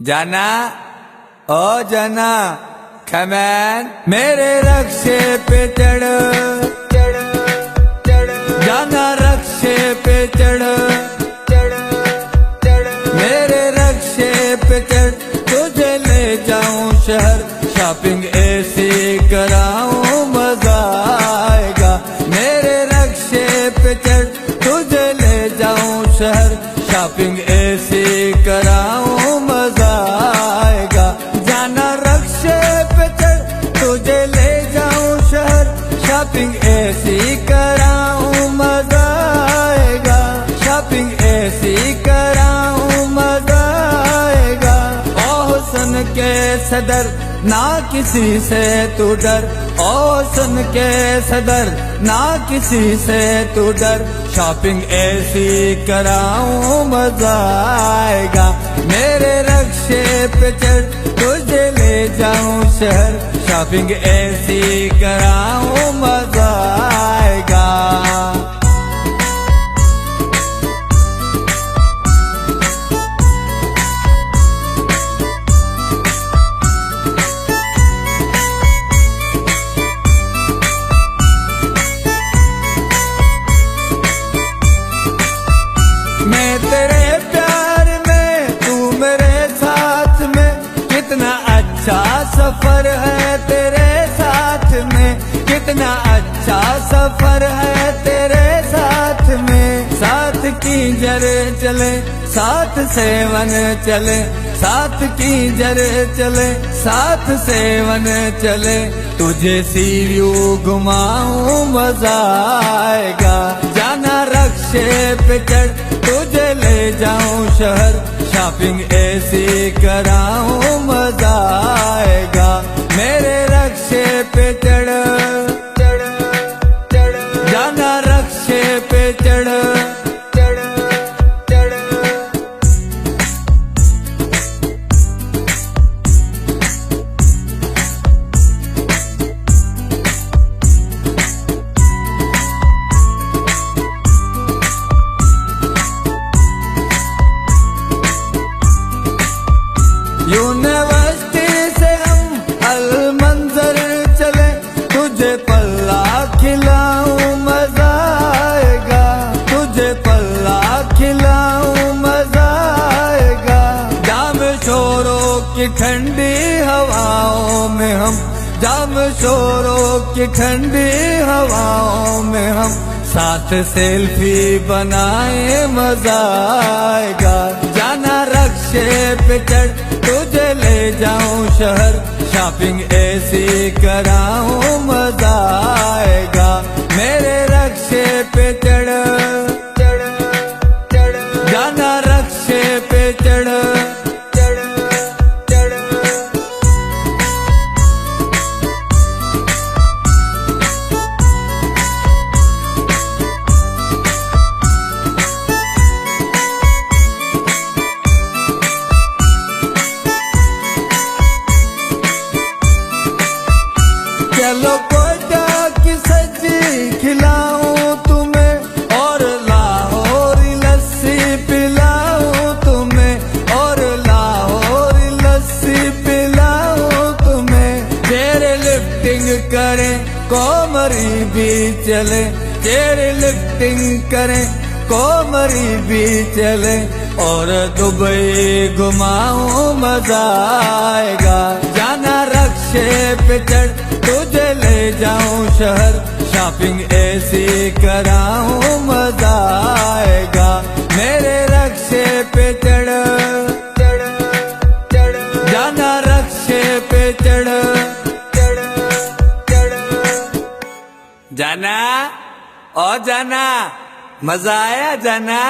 जाना ओ जाना खमैन मेरे रक्शे पे चढ़ जाना रक्शे पे चढ़ मेरे रक्शे पे चढ़ तुझे ले जाऊं शहर शॉपिंग ऐसी कराऊं मजा आएगा मेरे रक्शे पे चढ़ तुझे ले जाऊं शहर शॉपिंग ऐसी कराऊं मजा आएगा जाना रक्शे पे चढ़ तुझे ले जाऊं शहर शॉपिंग ऐसी कराऊं मजा आएगा शॉपिंग ऐसी कराऊं मजा आएगा ओ हुस्न के सदर ना किसी से तू डर ओ हुस्न के सदर ना किसी से तू डर शॉपिंग ऐसी कराऊं मजा आएगा मेरे रक्शे पे चढ़ तुझे ले जाऊं शहर शॉपिंग ऐसी कराऊं मजा आएगा मैं तेरे प्यार में तू मेरे साथ में कितना अच्छा सफर है तेरे साथ में कितना अच्छा सफर है तेरे साथ में साथ की जरे चले साथ सेवन चले साथ की जरे चले साथ सेवन चले तुझे सीयू घुमाऊं मजा आएगा जाना रक्शे पे चढ़ तुझे ले जाऊं शहर शॉपिंग ऐसी कराऊं मजा आएगा मेरे रक्शे पे चढ़ जाना रक्शे पे चढ़ यूनिवर्सिटी से हम अलमंजर चले तुझे पल्ला खिलाऊं मजा आएगा तुझे पल्ला खिलाऊं मजा आएगा जाम शोरों की ठंडी हवाओं में हम जाम शोरों की ठंडी हवाओं में हम साथ सेल्फी बनाए मजा आएगा जाना रक्शे पे चढ़ तुझे ले जाऊं शहर शॉपिंग ऐसी कराऊं मजा आएगा मेरे रक्शे पे चढ़ जाना रक्शे पे चढ़ चलो कोयटा की सब्जी खिलाऊं तुम्हें और लाहौरी लस्सी पिलाऊं तुम्हें और लाहौरी लस्सी पिलाऊं तुम्हें तेरे लिफ्टिंग करें कोमरी भी चले तेरे लिफ्टिंग करें कोमरी भी चले और दुबई घुमाऊं मजा आएगा जाना रक्शे पे चढ़ तुझे ले जाऊं शहर शॉपिंग ऐसी कराऊं मजा आएगा मेरे रक्शे पे चढ़ जाना रक्शे पे चढ़ जाना ओ जाना मजा आया जाना।